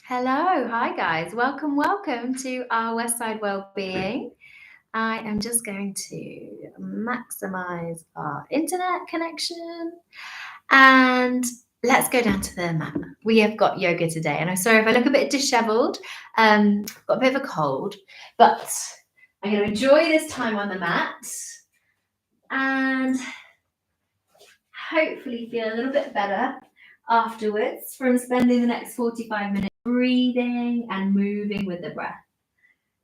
Hello, hi guys. Welcome to our Westside Wellbeing. I am just going to maximize our internet connection and let's go down to the mat. We have got yoga today, and I'm sorry if I look a bit disheveled. Got a bit of a cold, but I'm going to enjoy this time on the mat and hopefully feel a little bit better afterwards from spending the next 45 minutes breathing and moving with the breath.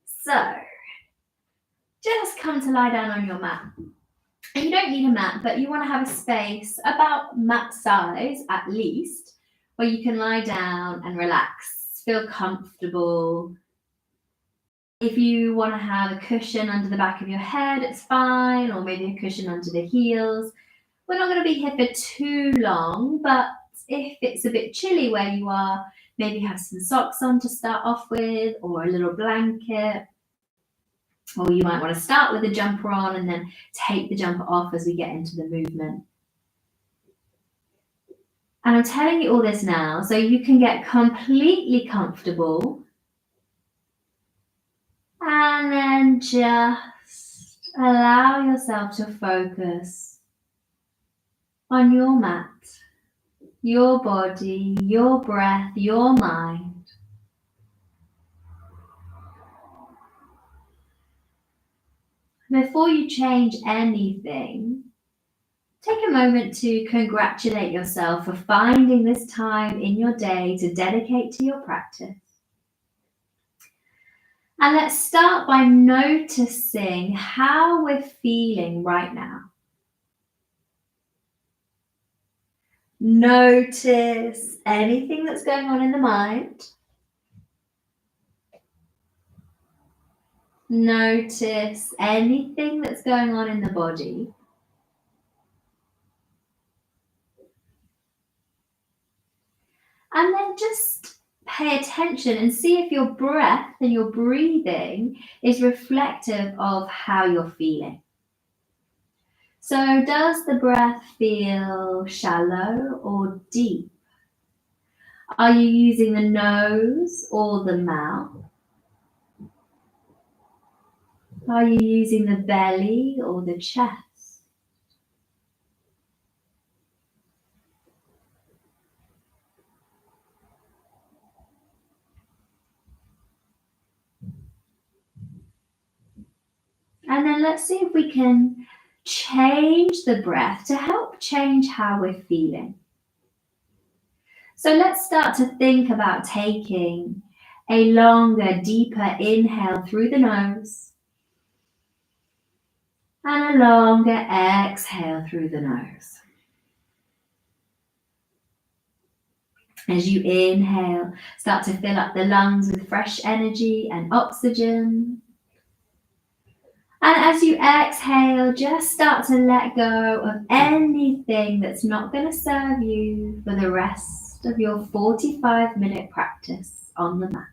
So, just come to lie down on your mat. And you don't need a mat, but you want to have a space about mat size at least, where you can lie down and relax, feel comfortable. If you want to have a cushion under the back of your head, it's fine, or maybe a cushion under the heels. We're not going to be here for too long, but if it's a bit chilly where you are, maybe have some socks on to start off with, or a little blanket. Or you might want to start with a jumper on and then take the jumper off as we get into the movement. And I'm telling you all this now so you can get completely comfortable and then just allow yourself to focus on your mat, your body, your breath, your mind. Before you change anything, take a moment to congratulate yourself for finding this time in your day to dedicate to your practice. And let's start by noticing how we're feeling right now. Notice anything that's going on in the mind. Notice anything that's going on in the body. And then just pay attention and see if your breath and your breathing is reflective of how you're feeling. So does the breath feel shallow or deep? Are you using the nose or the mouth? Are you using the belly or the chest? And then let's see if we can change the breath to help change how we're feeling. So let's start to think about taking a longer, deeper inhale through the nose and a longer exhale through the nose. As you inhale, start to fill up the lungs with fresh energy and oxygen. And as you exhale, just start to let go of anything that's not going to serve you for the rest of your 45-minute practice on the mat.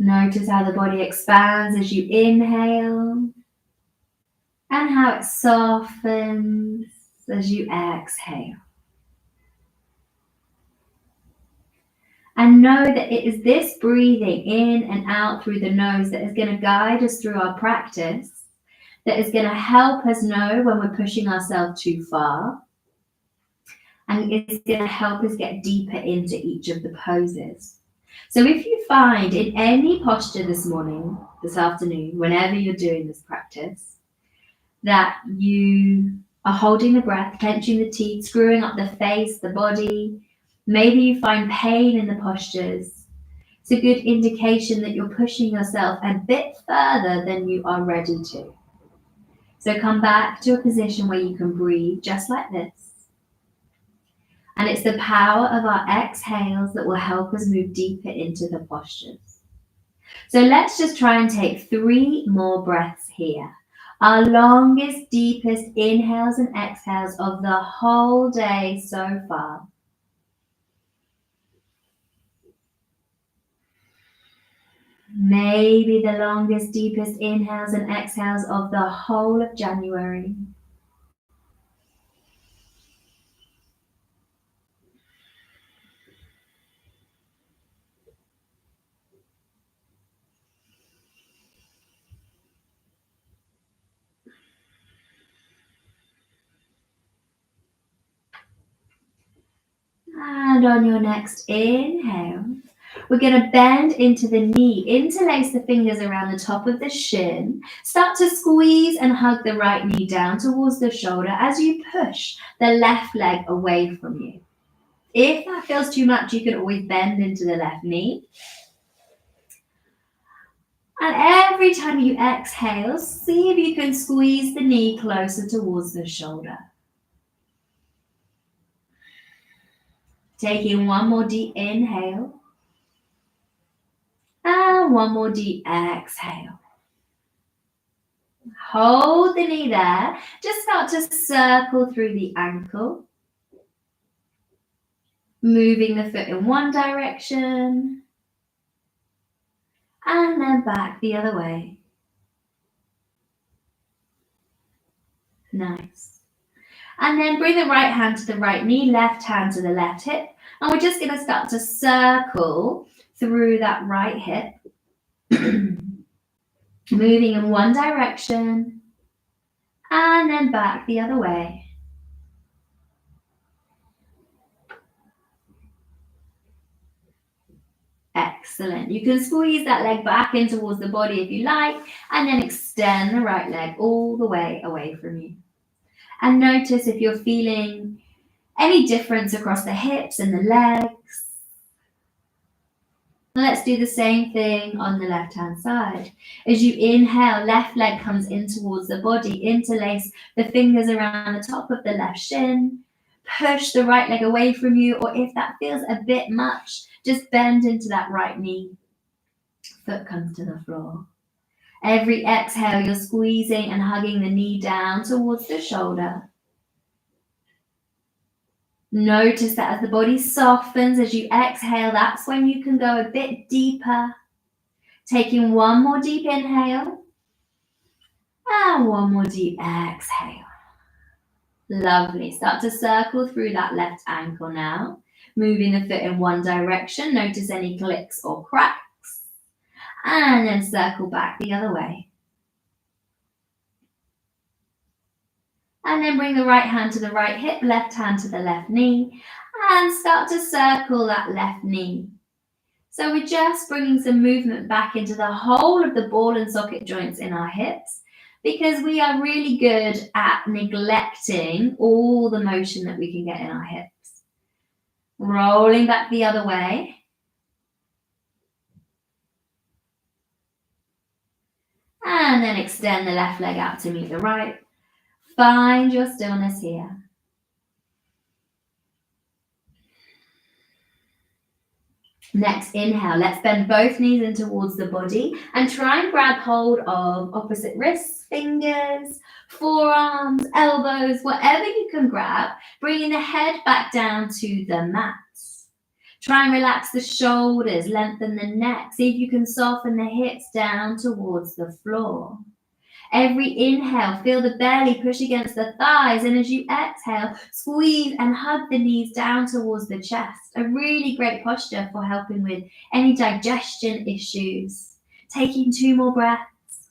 Notice how the body expands as you inhale and how it softens as you exhale. And know that it is this breathing in and out through the nose that is going to guide us through our practice, that is going to help us know when we're pushing ourselves too far, and it's going to help us get deeper into each of the poses. So if you find in any posture this morning, this afternoon, whenever you're doing this practice, that you are holding the breath, clenching the teeth, screwing up the face, the body, maybe you find pain in the postures, it's a good indication that you're pushing yourself a bit further than you are ready to. So come back to a position where you can breathe just like this. And it's the power of our exhales that will help us move deeper into the postures. So let's just try and take 3 more breaths here. Our longest, deepest inhales and exhales of the whole day so far. Maybe the longest, deepest inhales and exhales of the whole of January. And on your next inhale, we're going to bend into the knee, interlace the fingers around the top of the shin, start to squeeze and hug the right knee down towards the shoulder as you push the left leg away from you. If that feels too much, you can always bend into the left knee. And every time you exhale, see if you can squeeze the knee closer towards the shoulder. Taking one more deep inhale. And one more deep exhale. Hold the knee there. Just start to circle through the ankle. Moving the foot in one direction. And then back the other way. Nice. And then bring the right hand to the right knee, left hand to the left hip. And we're just going to start to circle through that right hip. Moving in one direction. And then back the other way. Excellent. You can squeeze that leg back in towards the body if you like, and then extend the right leg all the way away from you. And notice if you're feeling any difference across the hips and the legs. Let's do the same thing on the left-hand side. As you inhale, left leg comes in towards the body. Interlace the fingers around the top of the left shin. Push the right leg away from you, or if that feels a bit much, just bend into that right knee. Foot comes to the floor. Every exhale, you're squeezing and hugging the knee down towards the shoulder. Notice that as the body softens, as you exhale, that's when you can go a bit deeper. Taking one more deep inhale and one more deep exhale. Lovely. Start to circle through that left ankle now. Moving the foot in one direction. Notice any clicks or cracks. And then circle back the other way. And then bring the right hand to the right hip, left hand to the left knee. And start to circle that left knee. So we're just bringing some movement back into the whole of the ball and socket joints in our hips, because we are really good at neglecting all the motion that we can get in our hips. Rolling back the other way. And then extend the left leg out to meet the right. Find your stillness here. Next inhale, let's bend both knees in towards the body and try and grab hold of opposite wrists, fingers, forearms, elbows, whatever you can grab, bringing the head back down to the mat. Try and relax the shoulders, lengthen the neck. See if you can soften the hips down towards the floor. Every inhale, feel the belly push against the thighs, and as you exhale, squeeze and hug the knees down towards the chest. A really great posture for helping with any digestion issues. Taking 2 more breaths.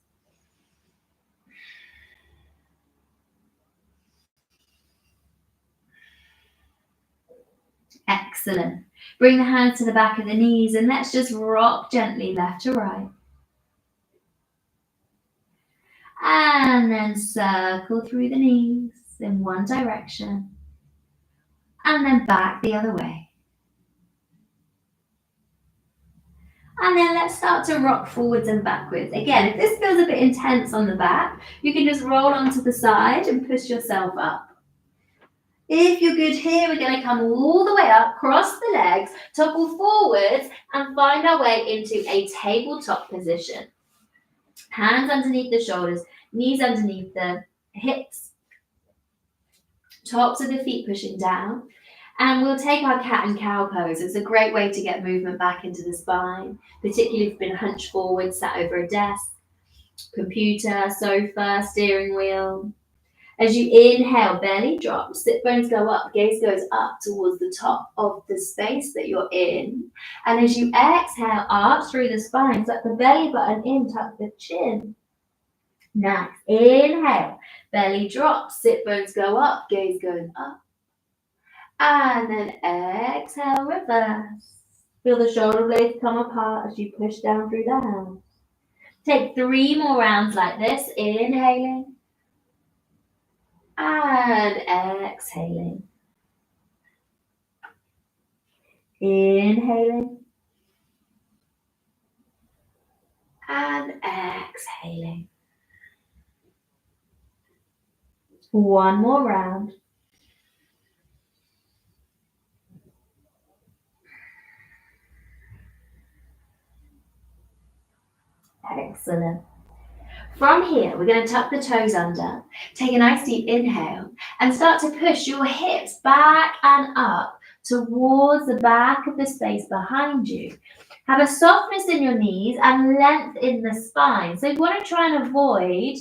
Excellent. Bring the hands to the back of the knees and let's just rock gently left to right. And then circle through the knees in one direction. And then back the other way. And then let's start to rock forwards and backwards. Again, if this feels a bit intense on the back, you can just roll onto the side and push yourself up. If you're good here, we're going to come all the way up, cross the legs, topple forwards, and find our way into a tabletop position. Hands underneath the shoulders, knees underneath the hips, tops of the feet pushing down. And we'll take our cat and cow pose. It's a great way to get movement back into the spine, particularly if you've been hunched forward, sat over a desk, computer, sofa, steering wheel. As you inhale, belly drops, sit bones go up, gaze goes up towards the top of the space that you're in. And as you exhale, arch through the spine, tuck the belly button in, tuck the chin. Nice. Inhale, belly drops, sit bones go up, gaze goes up. And then exhale, reverse. Feel the shoulder blades come apart as you push down through the hands. Take 3 more rounds like this, inhaling and exhaling. Inhaling and exhaling. 1 more round. Excellent. From here, we're going to tuck the toes under, take a nice deep inhale, and start to push your hips back and up towards the back of the space behind you. Have a softness in your knees and length in the spine. So you want to try and avoid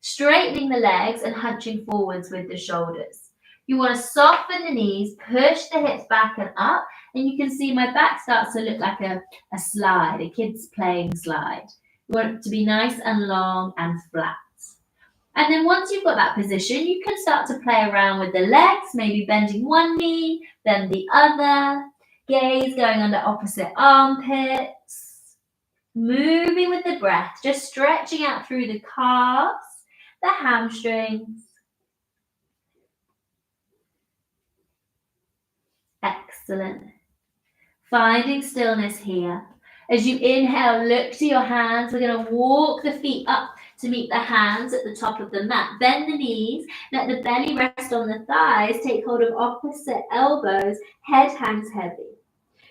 straightening the legs and hunching forwards with the shoulders. You want to soften the knees, push the hips back and up, and you can see my back starts to look like a slide, a kid's playing slide. You want it to be nice and long and flat. And then once you've got that position, you can start to play around with the legs, maybe bending one knee, then the other. Gaze going under opposite armpits. Moving with the breath, just stretching out through the calves, the hamstrings. Excellent. Finding stillness here. As you inhale, look to your hands. We're going to walk the feet up to meet the hands at the top of the mat. Bend the knees, let the belly rest on the thighs, take hold of opposite elbows, head hangs heavy.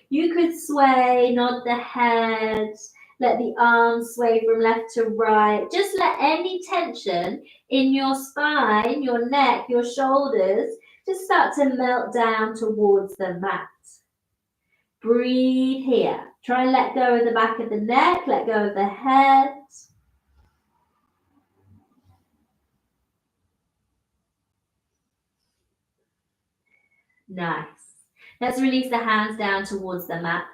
You could sway, nod the head, let the arms sway from left to right. Just let any tension in your spine, your neck, your shoulders, just start to melt down towards the mat. Breathe here. Try and let go of the back of the neck, let go of the head. Nice. Let's release the hands down towards the mat.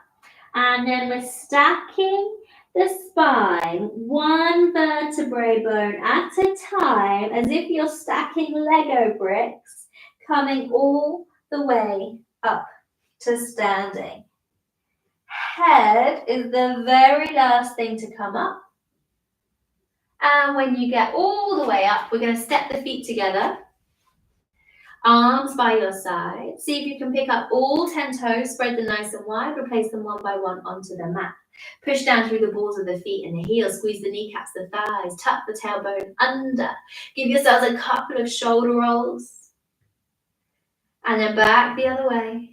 And then we're stacking the spine, one vertebrae bone at a time, as if you're stacking Lego bricks, coming all the way up to standing. Head is the very last thing to come up. And when you get all the way up, we're going to step the feet together. Arms by your side. See if you can pick up all 10 toes, spread them nice and wide, replace them one by one onto the mat. Push down through the balls of the feet and the heels, squeeze the kneecaps, the thighs, tuck the tailbone under. Give yourselves a couple of shoulder rolls. And then back the other way.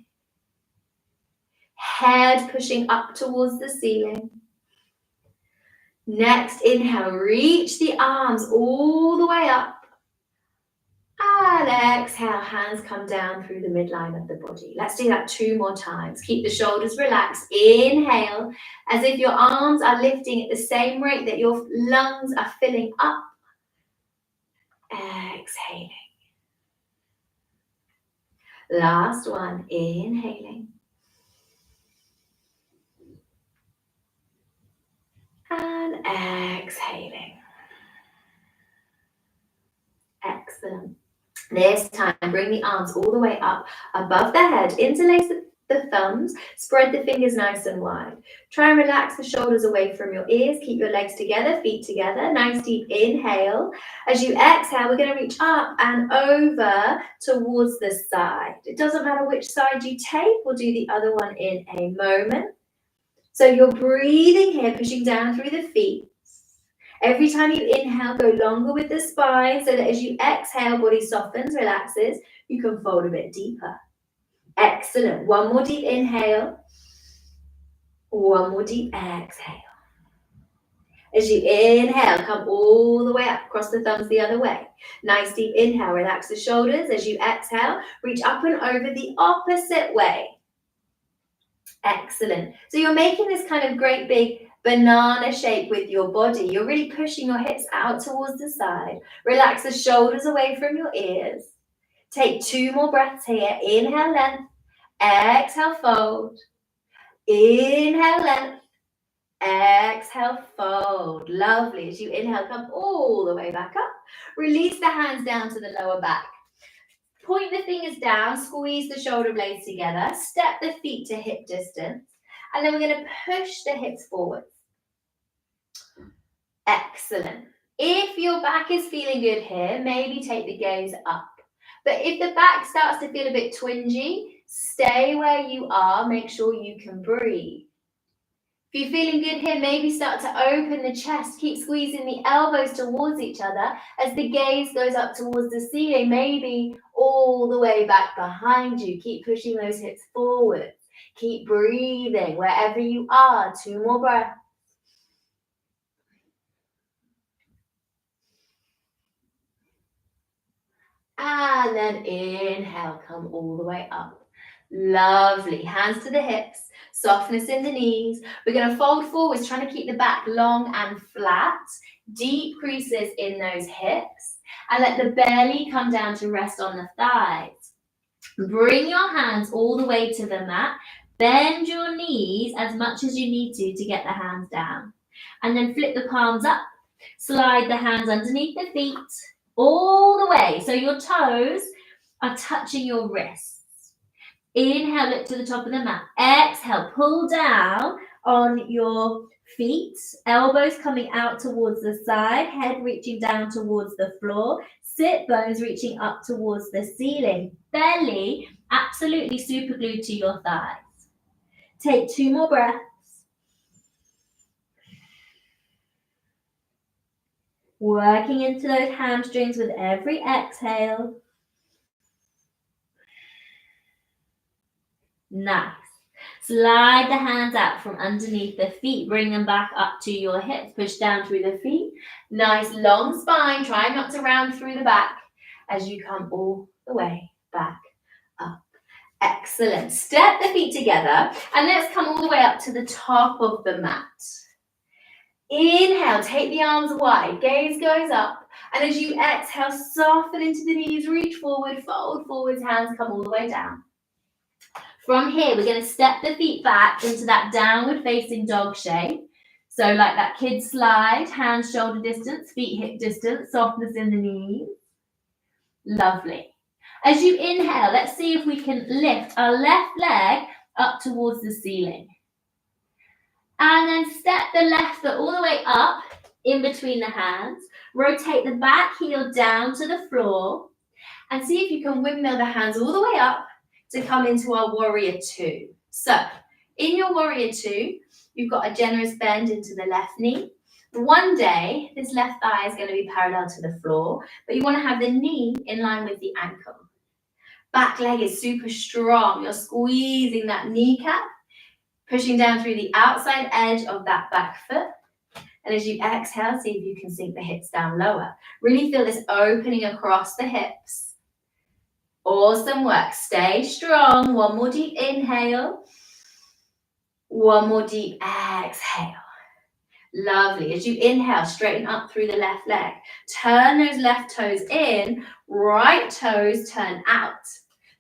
Head pushing up towards the ceiling. Next, inhale, reach the arms all the way up. And exhale, hands come down through the midline of the body. Let's do that 2 more times. Keep the shoulders relaxed. Inhale, as if your arms are lifting at the same rate that your lungs are filling up. Exhaling. Last one, inhaling. And exhaling. Excellent. This time, bring the arms all the way up above the head. Interlace the thumbs. Spread the fingers nice and wide. Try and relax the shoulders away from your ears. Keep your legs together, feet together. Nice deep inhale. As you exhale, we're going to reach up and over towards the side. It doesn't matter which side you take. We'll do the other one in a moment. So you're breathing here, pushing down through the feet. Every time you inhale, go longer with the spine so that as you exhale, body softens, relaxes. You can fold a bit deeper. Excellent. One more deep inhale. One more deep exhale. As you inhale, come all the way up, cross the thumbs the other way. Nice deep inhale, relax the shoulders. As you exhale, reach up and over the opposite way. Excellent. So you're making this kind of great big banana shape with your body. You're really pushing your hips out towards the side. Relax the shoulders away from your ears. Take 2 more breaths here. Inhale, length. Exhale, fold. Inhale, length. Exhale, fold. Lovely. As you inhale, come all the way back up. Release the hands down to the lower back. Point the fingers down, squeeze the shoulder blades together, step the feet to hip distance, and then we're going to push the hips forward. Excellent. If your back is feeling good here, maybe take the gaze up. But if the back starts to feel a bit twingy, stay where you are, make sure you can breathe. If you're feeling good here, maybe start to open the chest. Keep squeezing the elbows towards each other as the gaze goes up towards the ceiling, maybe all the way back behind you. Keep pushing those hips forward. Keep breathing wherever you are. 2 more breaths. And then inhale, come all the way up. Lovely. Hands to the hips. Softness in the knees. We're going to fold forwards, trying to keep the back long and flat. Deep creases in those hips. And let the belly come down to rest on the thighs. Bring your hands all the way to the mat. Bend your knees as much as you need to get the hands down. And then flip the palms up. Slide the hands underneath the feet all the way. So your toes are touching your wrists. Inhale, look to the top of the mat. Exhale, pull down on your feet, elbows coming out towards the side, head reaching down towards the floor, sit bones reaching up towards the ceiling, belly absolutely super glued to your thighs. Take 2 more breaths. Working into those hamstrings with every exhale. Nice. Slide the hands out from underneath the feet. Bring them back up to your hips. Push down through the feet. Nice long spine. Try not to round through the back as you come all the way back up. Excellent. Step the feet together and let's come all the way up to the top of the mat. Inhale, take the arms wide. Gaze goes up. And as you exhale, soften into the knees. Reach forward, fold forwards. Hands come all the way down. From here, we're going to step the feet back into that downward facing dog shape. So like that kid slide, hands shoulder distance, feet hip distance, softness in the knees. Lovely. As you inhale, let's see if we can lift our left leg up towards the ceiling. And then step the left foot all the way up in between the hands. Rotate the back heel down to the floor. And see if you can windmill the hands all the way up to come into our warrior 2. So in your warrior 2, you've got a generous bend into the left knee. One day, this left thigh is going to be parallel to the floor, but you want to have the knee in line with the ankle. Back leg is super strong. You're squeezing that kneecap, pushing down through the outside edge of that back foot. And as you exhale, see if you can sink the hips down lower. Really feel this opening across the hips. Awesome work. Stay strong. 1 more deep inhale. 1 more deep exhale. Lovely. As you inhale, straighten up through the left leg. Turn those left toes in. Right toes turn out.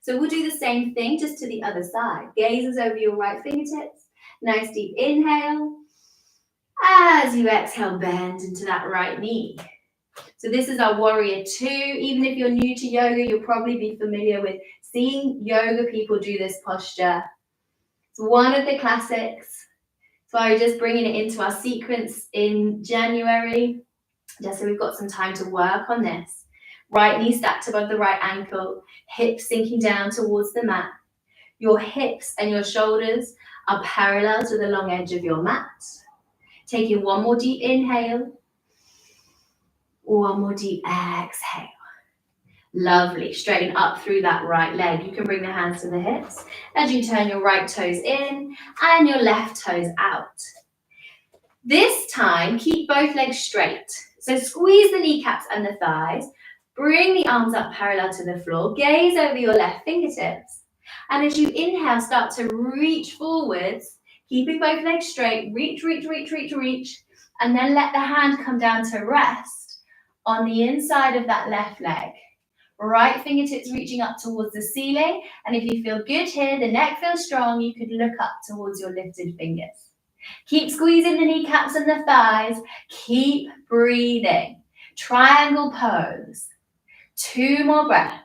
So we'll do the same thing just to the other side. Gazes over your right fingertips. Nice deep inhale. As you exhale, bend into that right knee. So this is our warrior 2. Even if you're new to yoga, you'll probably be familiar with seeing yoga people do this posture. It's one of the classics. So I'm just bringing it into our sequence in January, just so we've got some time to work on this. Right knee stacked above the right ankle, hips sinking down towards the mat. Your hips and your shoulders are parallel to the long edge of your mat. Taking 1 more deep inhale. 1 more deep exhale. Lovely. Straighten up through that right leg. You can bring the hands to the hips as you turn your right toes in and your left toes out. This time, keep both legs straight. So squeeze the kneecaps and the thighs. Bring the arms up parallel to the floor. Gaze over your left fingertips. And as you inhale, start to reach forwards, keeping both legs straight. Reach, reach, reach, reach, reach. And then let the hand come down to rest on the inside of that left leg. Right fingertips reaching up towards the ceiling. And if you feel good here, the neck feels strong, you could look up towards your lifted fingers. Keep squeezing the kneecaps and the thighs. Keep breathing. Triangle pose. 2 more breaths.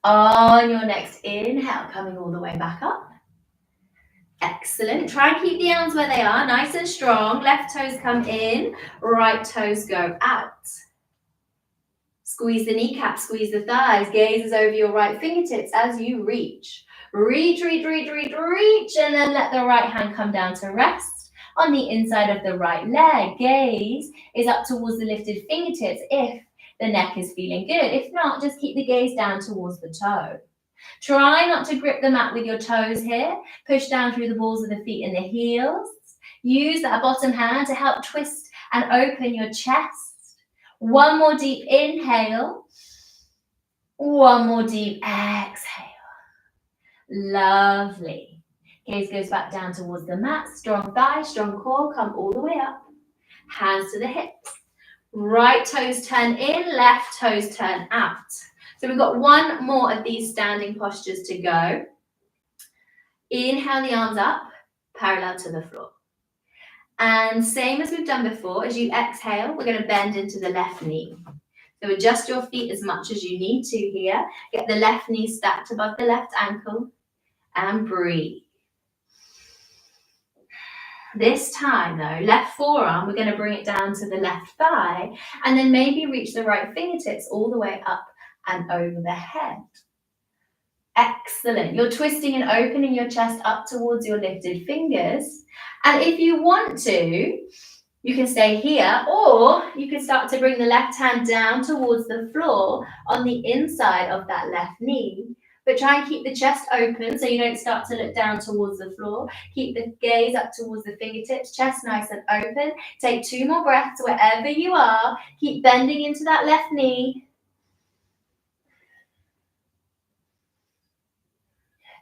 On your next inhale, coming all the way back up. Excellent. Try and keep the arms where they are, nice and strong. Left toes come in, right toes go out. Squeeze the kneecaps, squeeze the thighs, gazes over your right fingertips as you reach. Reach, reach, reach, reach, reach, and then let the right hand come down to rest on the inside of the right leg. Gaze is up towards the lifted fingertips if the neck is feeling good. If not, just keep the gaze down towards the toe. Try not to grip the mat with your toes here. Push down through the balls of the feet and the heels. Use that bottom hand to help twist and open your chest. 1 more deep inhale. 1 more deep exhale. Lovely. Gaze goes back down towards the mat. Strong thighs, strong core. Come all the way up. Hands to the hips. Right toes turn in, left toes turn out. So we've got 1 more of these standing postures to go. Inhale the arms up, parallel to the floor. And same as we've done before, as you exhale, we're going to bend into the left knee. So adjust your feet as much as you need to here. Get the left knee stacked above the left ankle and breathe. This time though, left forearm, we're going to bring it down to the left thigh and then maybe reach the right fingertips all the way up and over the head. Excellent. You're twisting and opening your chest up towards your lifted fingers. And if you want to, you can stay here, or you can start to bring the left hand down towards the floor on the inside of that left knee. But try and keep the chest open so you don't start to look down towards the floor. Keep the gaze up towards the fingertips, chest nice and open. Take 2 more breaths wherever you are. Keep bending into that left knee.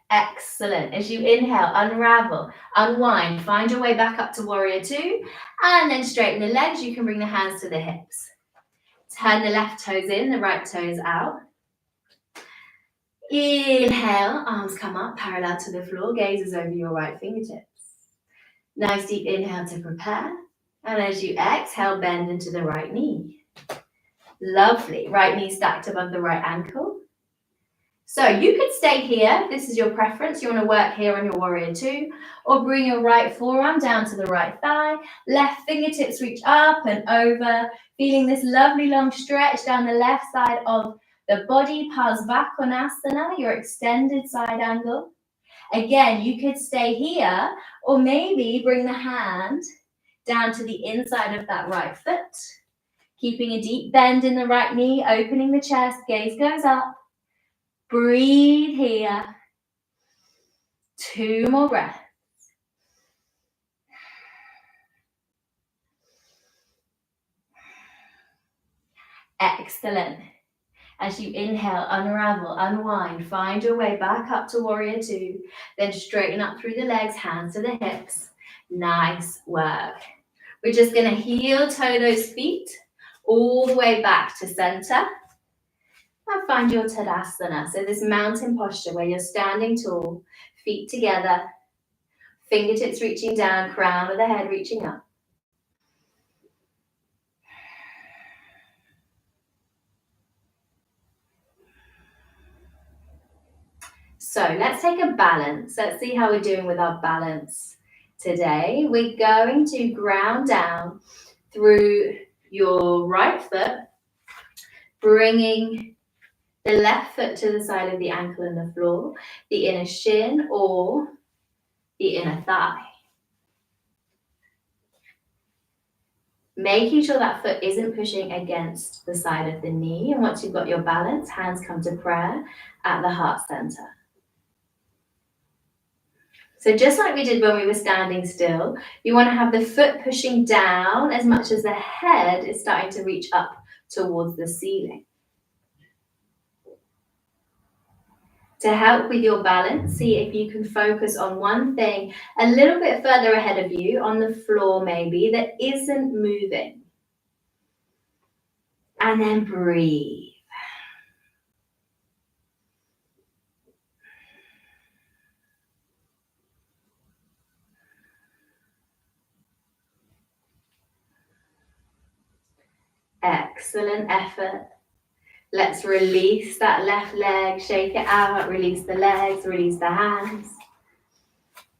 Excellent. As you inhale, unravel, unwind, find your way back up to warrior 2, and then straighten the legs. You can bring the hands to the hips. Turn the left toes in, the right toes out. Inhale, arms come up, parallel to the floor, gazes over your right fingertips. Nice deep inhale to prepare. And as you exhale, bend into the right knee. Lovely. Right knee stacked above the right ankle. So you could stay here. This is your preference. You want to work here on your warrior 2, or bring your right forearm down to the right thigh. Left fingertips reach up and over, feeling this lovely long stretch down the left side of the body. Parsvakonasana, your extended side angle. Again, you could stay here, or maybe bring the hand down to the inside of that right foot. Keeping a deep bend in the right knee, opening the chest, gaze goes up. Breathe here. 2 more breaths. Excellent. As you inhale, unravel, unwind, find your way back up to warrior 2. Then straighten up through the legs, hands to the hips. Nice work. We're just going to heel toe those feet all the way back to center. And find your Tadasana. So this mountain posture where you're standing tall, feet together, fingertips reaching down, crown of the head reaching up. So let's take a balance. Let's see how we're doing with our balance today. We're going to ground down through your right foot, bringing the left foot to the side of the ankle and the floor, the inner shin or the inner thigh. Making sure that foot isn't pushing against the side of the knee. And once you've got your balance, hands come to prayer at the heart center. So just like we did when we were standing still, you want to have the foot pushing down as much as the head is starting to reach up towards the ceiling. To help with your balance, see if you can focus on one thing a little bit further ahead of you, on the floor maybe, that isn't moving. And then breathe. Excellent effort. Let's release that left leg, shake it out, release the legs, release the hands.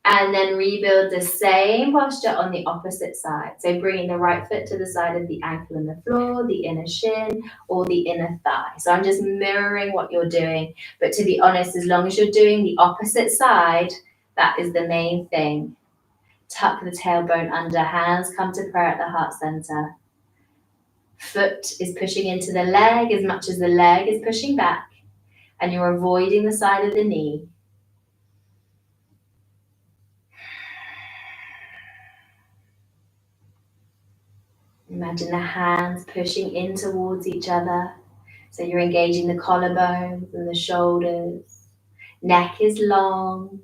And then rebuild the same posture on the opposite side. So bringing the right foot to the side of the ankle and the floor, the inner shin, or the inner thigh. So I'm just mirroring what you're doing. But to be honest, as long as you're doing the opposite side, that is the main thing. Tuck the tailbone under, hands come to prayer at the heart center. Foot is pushing into the leg as much as the leg is pushing back. And you're avoiding the side of the knee. Imagine the hands pushing in towards each other. So you're engaging the collarbones and the shoulders. Neck is long.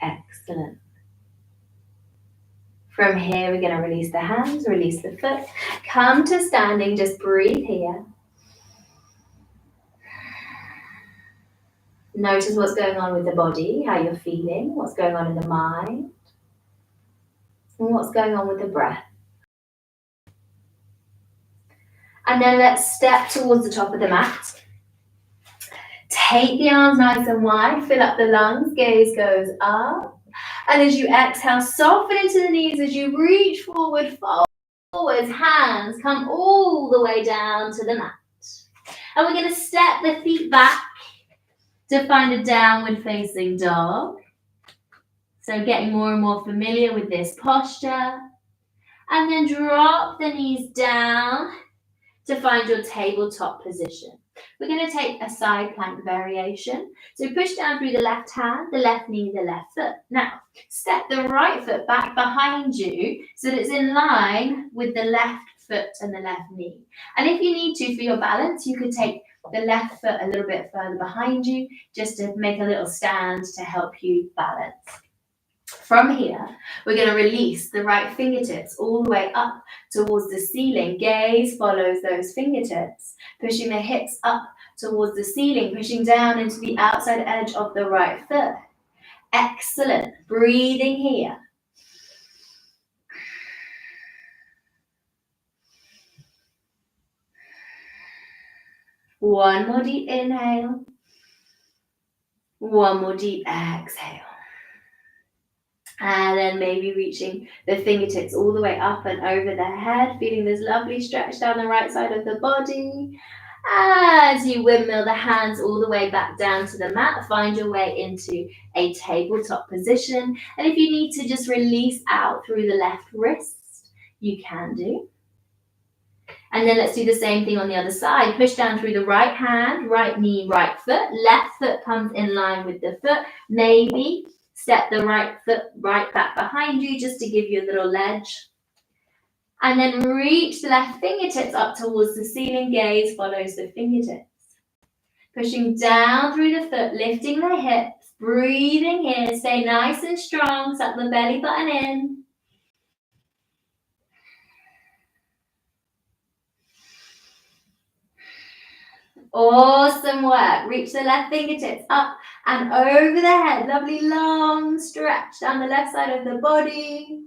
Excellent. From here, we're going to release the hands, release the foot. Come to standing, just breathe here. Notice what's going on with the body, how you're feeling, what's going on in the mind, and what's going on with the breath. And then let's step towards the top of the mat. Take the arms nice and wide, fill up the lungs, gaze goes up. And as you exhale, soften into the knees as you reach forward, forwards, hands come all the way down to the mat. And we're going to step the feet back to find a downward facing dog. So getting more and more familiar with this posture. And then drop the knees down to find your tabletop position. We're going to take a side plank variation. So push down through the left hand, the left knee, the left foot. Now, step the right foot back behind you so that it's in line with the left foot and the left knee. And if you need to, for your balance, you could take the left foot a little bit further behind you just to make a little stand to help you balance. From here, we're going to release the right fingertips all the way up towards the ceiling. Gaze follows those fingertips, pushing the hips up towards the ceiling, pushing down into the outside edge of the right foot. Excellent. Breathing here. One more deep inhale. One more deep exhale. And then maybe reaching the fingertips all the way up and over the head, feeling this lovely stretch down the right side of the body. As you windmill the hands all the way back down to the mat, find your way into a tabletop position. And if you need to just release out through the left wrist, you can do. And then let's do the same thing on the other side. Push down through the right hand, right knee, right foot. Left foot comes in line with the foot. Maybe step the right foot right back behind you just to give you a little ledge. And then reach the left fingertips up towards the ceiling. Gaze follows the fingertips. Pushing down through the foot, lifting the hips, breathing here. Stay nice and strong. Suck the belly button in. Awesome work. Reach the left fingertips up and over the head. Lovely long stretch down the left side of the body.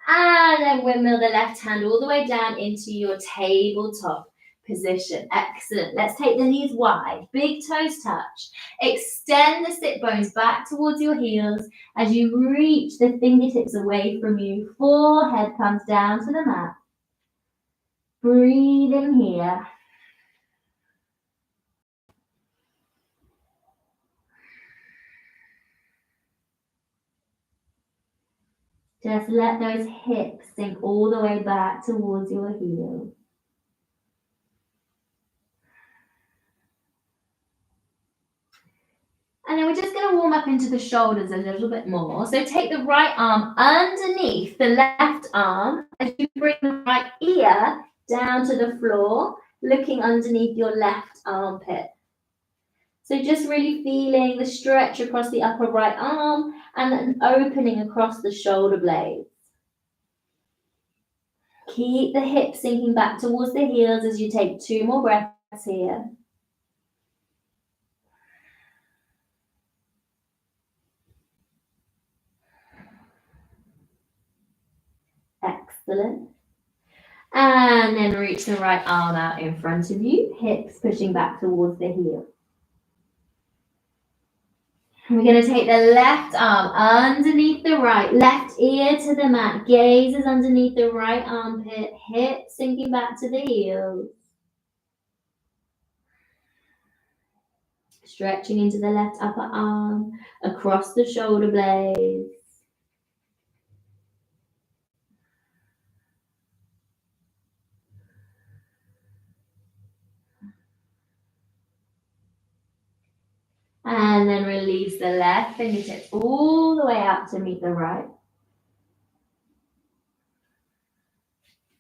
And then windmill the left hand all the way down into your tabletop position. Excellent. Let's take the knees wide. Big toes touch. Extend the sit bones back towards your heels as you reach the fingertips away from you. Forehead comes down to the mat. Breathe in here. Just let those hips sink all the way back towards your heels. And then we're just going to warm up into the shoulders a little bit more. So take the right arm underneath the left arm as you bring the right ear down to the floor, looking underneath your left armpit. So just really feeling the stretch across the upper right arm and then opening across the shoulder blades. Keep the hips sinking back towards the heels as you take 2 more breaths here. Excellent. And then reach the right arm out in front of you, hips pushing back towards the heel. We're going to take the left arm underneath the right, left ear to the mat, gaze is underneath the right armpit, hips sinking back to the heels. Stretching into the left upper arm, across the shoulder blades. And then release the left fingertips all the way out to meet the right.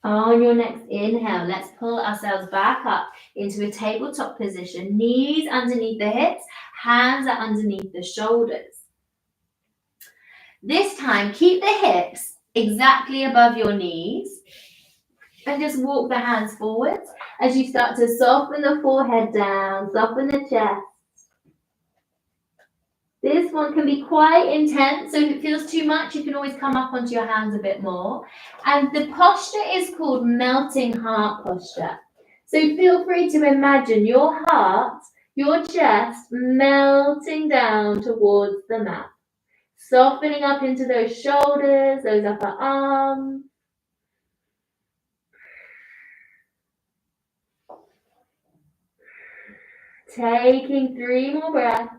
On your next inhale, let's pull ourselves back up into a tabletop position. Knees underneath the hips, hands are underneath the shoulders. This time, keep the hips exactly above your knees and just walk the hands forwards as you start to soften the forehead down, soften the chest. This one can be quite intense, so if it feels too much, you can always come up onto your hands a bit more. And the posture is called melting heart posture. So feel free to imagine your heart, your chest melting down towards the mat. Softening up into those shoulders, those upper arms. Taking 3 more breaths.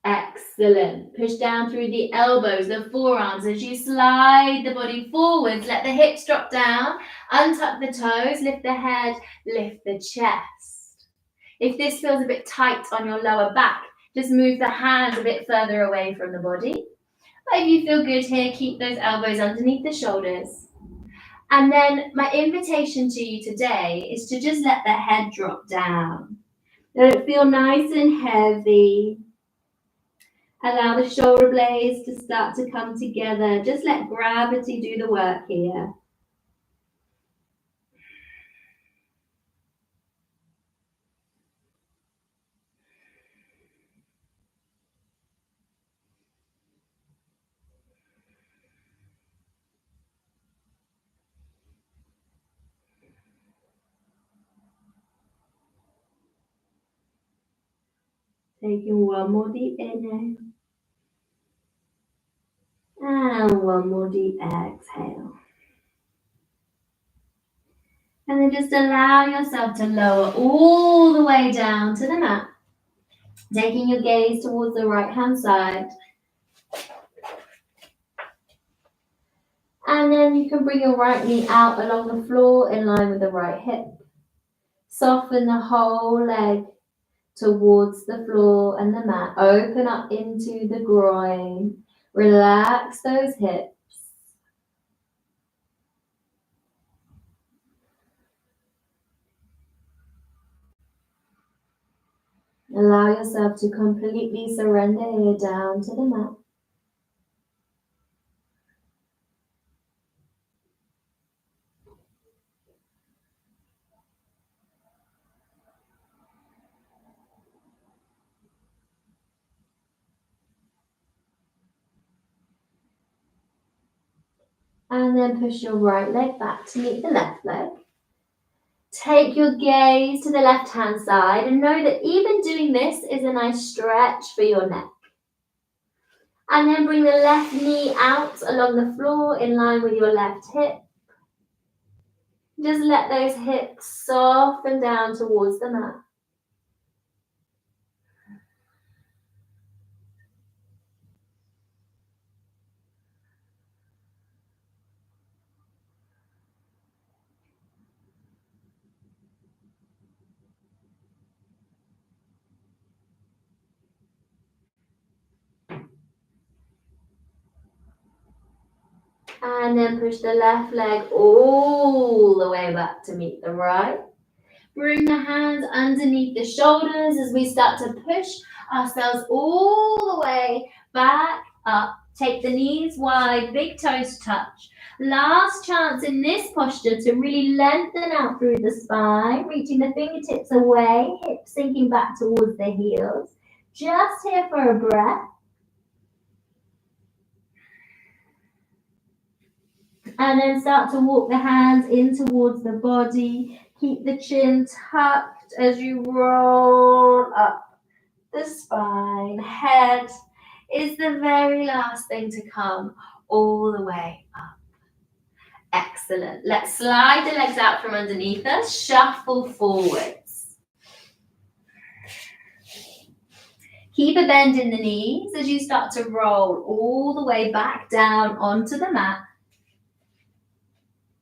Excellent. Push down through the elbows, the forearms as you slide the body forwards. Let the hips drop down. Untuck the toes, lift the head, lift the chest. If this feels a bit tight on your lower back, just move the hands a bit further away from the body. But if you feel good here, keep those elbows underneath the shoulders. And then my invitation to you today is to just let the head drop down. Let it feel nice and heavy. Allow the shoulder blades to start to come together. Just let gravity do the work here. Taking one more deep inhale. And one more deep exhale. And then just allow yourself to lower all the way down to the mat. Taking your gaze towards the right hand side. And then you can bring your right knee out along the floor in line with the right hip. Soften the whole leg towards the floor and the mat. Open up into the groin. Relax those hips. Allow yourself to completely surrender here down to the mat. And then push your right leg back to meet the left leg. Take your gaze to the left-hand side and know that even doing this is a nice stretch for your neck. And then bring the left knee out along the floor in line with your left hip. Just let those hips soften down towards the mat. And then push the left leg all the way back to meet the right. Bring the hands underneath the shoulders as we start to push ourselves all the way back up. Take the knees wide, big toes touch. Last chance in this posture to really lengthen out through the spine, reaching the fingertips away, hips sinking back towards the heels. Just here for a breath. And then start to walk the hands in towards the body. Keep the chin tucked as you roll up the spine. Head is the very last thing to come all the way up. Excellent. Let's slide the legs out from underneath us. Shuffle forwards. Keep a bend in the knees as you start to roll all the way back down onto the mat.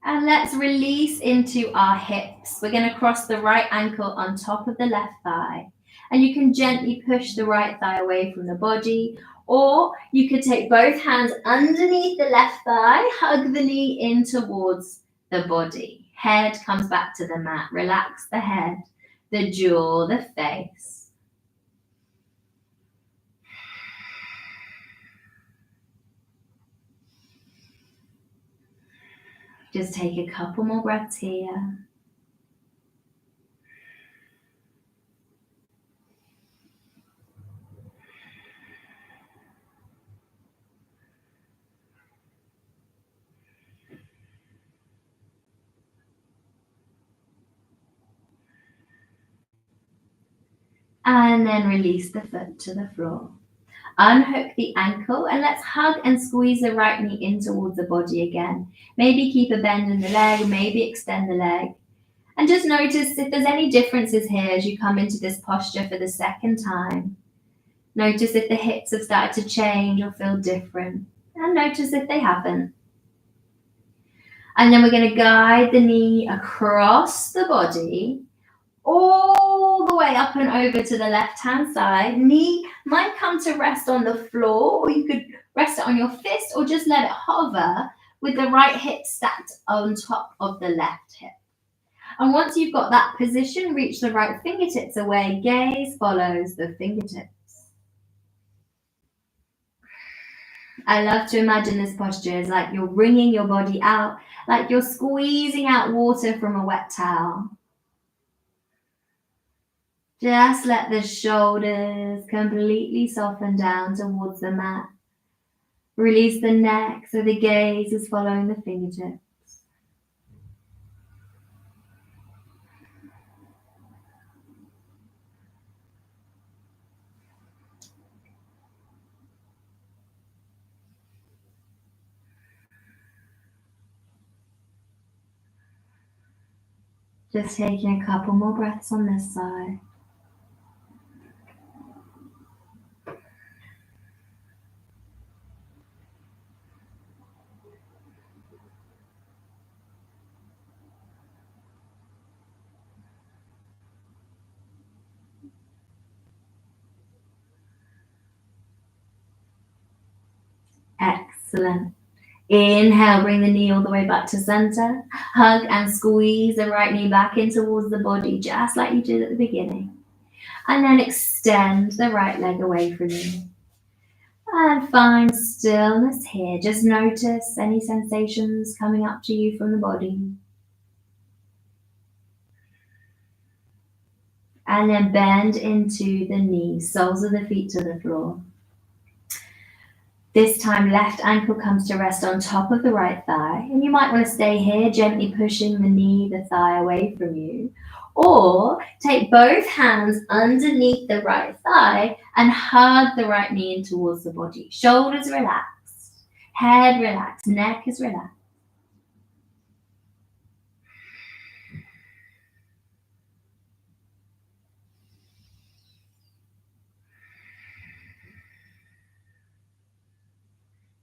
And let's release into our hips. We're going to cross the right ankle on top of the left thigh. And you can gently push the right thigh away from the body. Or you could take both hands underneath the left thigh, hug the knee in towards the body. Head comes back to the mat. Relax the head, the jaw, the face. Just take a couple more breaths here. And then release the foot to the floor. Unhook the ankle and let's hug and squeeze the right knee in towards the body again. Maybe keep a bend in the leg, maybe extend the leg. And just notice if there's any differences here as you come into this posture for the second time. Notice if the hips have started to change or feel different. And notice if they haven't. And then we're going to guide the knee across the body, all the way up and over to the left-hand side. Knee might come to rest on the floor, or you could rest it on your fist, or just let it hover with the right hip stacked on top of the left hip. And once you've got that position, reach the right fingertips away. Gaze follows the fingertips. I love to imagine this posture as like you're wringing your body out, like you're squeezing out water from a wet towel. Just let the shoulders completely soften down towards the mat. Release the neck so the gaze is following the fingertips. Just taking a couple more breaths on this side. Excellent. Inhale, bring the knee all the way back to center. Hug and squeeze the right knee back in towards the body, just like you did at the beginning. And then extend the right leg away from you. And find stillness here. Just notice any sensations coming up to you from the body. And then bend into the knees, soles of the feet to the floor. This time, left ankle comes to rest on top of the right thigh. And you might want to stay here, gently pushing the knee, the thigh away from you. Or take both hands underneath the right thigh and hug the right knee in towards the body. Shoulders relaxed, head relaxed, neck is relaxed.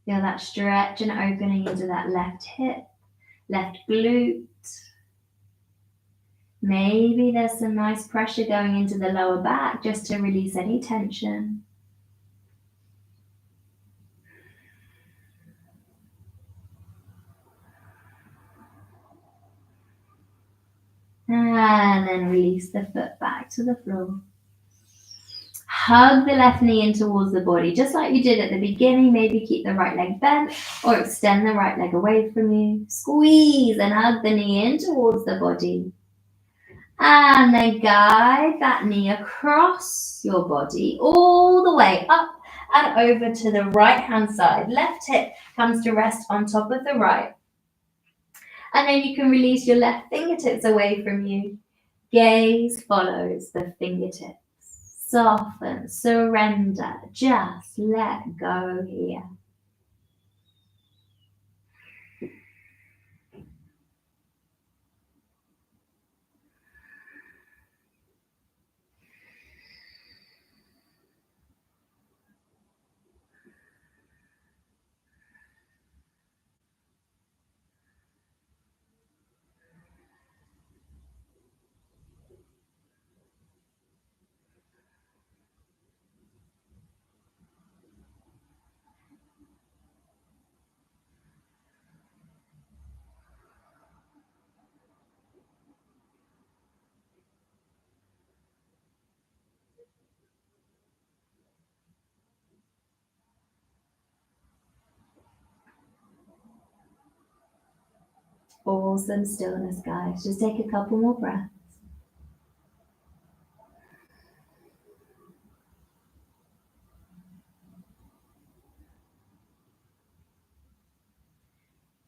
Feel that stretch and opening into that left hip, left glute. Maybe there's some nice pressure going into the lower back just to release any tension. And then release the foot back to the floor. Hug the left knee in towards the body, just like you did at the beginning. Maybe keep the right leg bent or extend the right leg away from you. Squeeze and hug the knee in towards the body. And then guide that knee across your body all the way up and over to the right hand side. Left hip comes to rest on top of the right. And then you can release your left fingertips away from you. Gaze follows the fingertips. Soften, surrender, just let go here. Awesome stillness, guys. Just take a couple more breaths.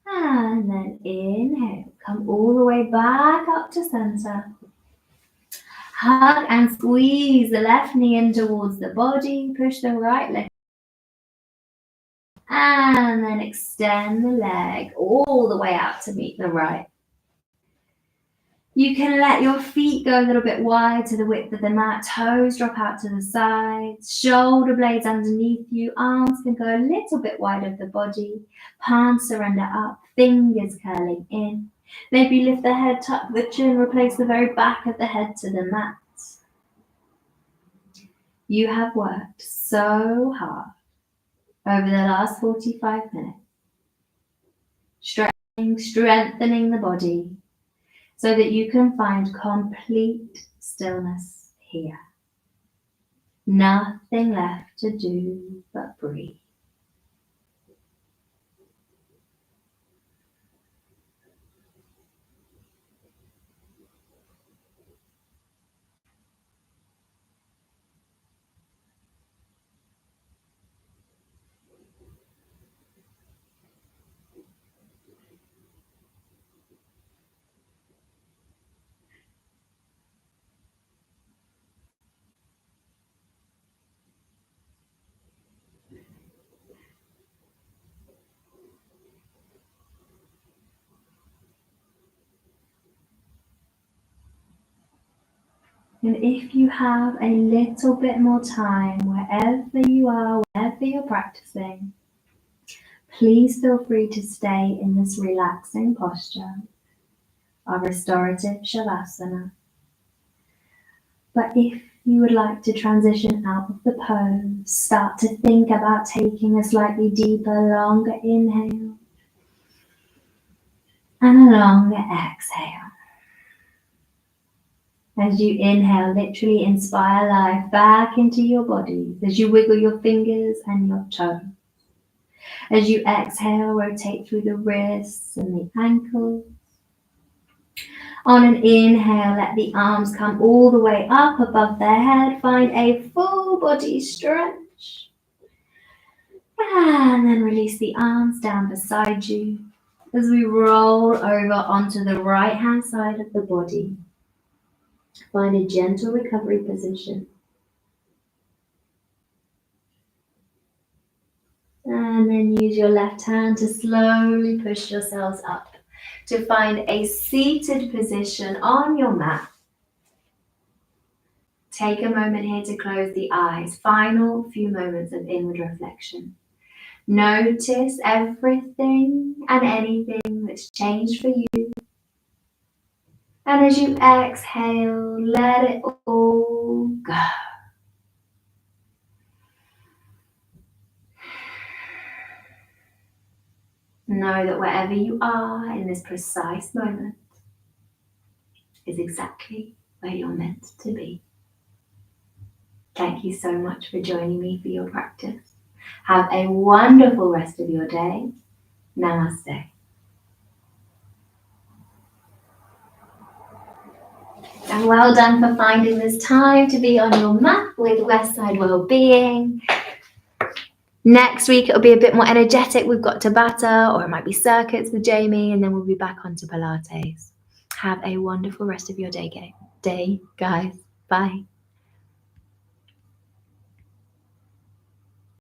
And then inhale. Come all the way back up to center. Hug and squeeze the left knee in towards the body. Push the right leg. And then extend the leg all the way out to meet the right. You can let your feet go a little bit wide to the width of the mat. Toes drop out to the sides. Shoulder blades underneath you. Arms can go a little bit wide of the body. Palms surrender up. Fingers curling in. Maybe lift the head, tuck the chin, replace the very back of the head to the mat. You have worked so hard over the last 45 minutes. Strengthening the body, so that you can find complete stillness here. Nothing left to do but breathe. And if you have a little bit more time, wherever you are, wherever you're practicing, please feel free to stay in this relaxing posture of restorative Shavasana. But if you would like to transition out of the pose, start to think about taking a slightly deeper, longer inhale and a longer exhale. As you inhale, literally inspire life back into your body as you wiggle your fingers and your toes. As you exhale, rotate through the wrists and the ankles. On an inhale, let the arms come all the way up above the head. Find a full body stretch. And then release the arms down beside you as we roll over onto the right hand side of the body. Find a gentle recovery position. And then use your left hand to slowly push yourselves up to find a seated position on your mat. Take a moment here to close the eyes. Final few moments of inward reflection. Notice everything and anything that's changed for you. And as you exhale, let it all go. Know that wherever you are in this precise moment is exactly where you're meant to be. Thank you so much for joining me for your practice. Have a wonderful rest of your day. Namaste. And well done for finding this time to be on your mat with Westside Wellbeing. Next week it'll be a bit more energetic. We've got Tabata, or it might be circuits with Jamie, and then we'll be back onto Pilates. Have a wonderful rest of your day, guys. Bye.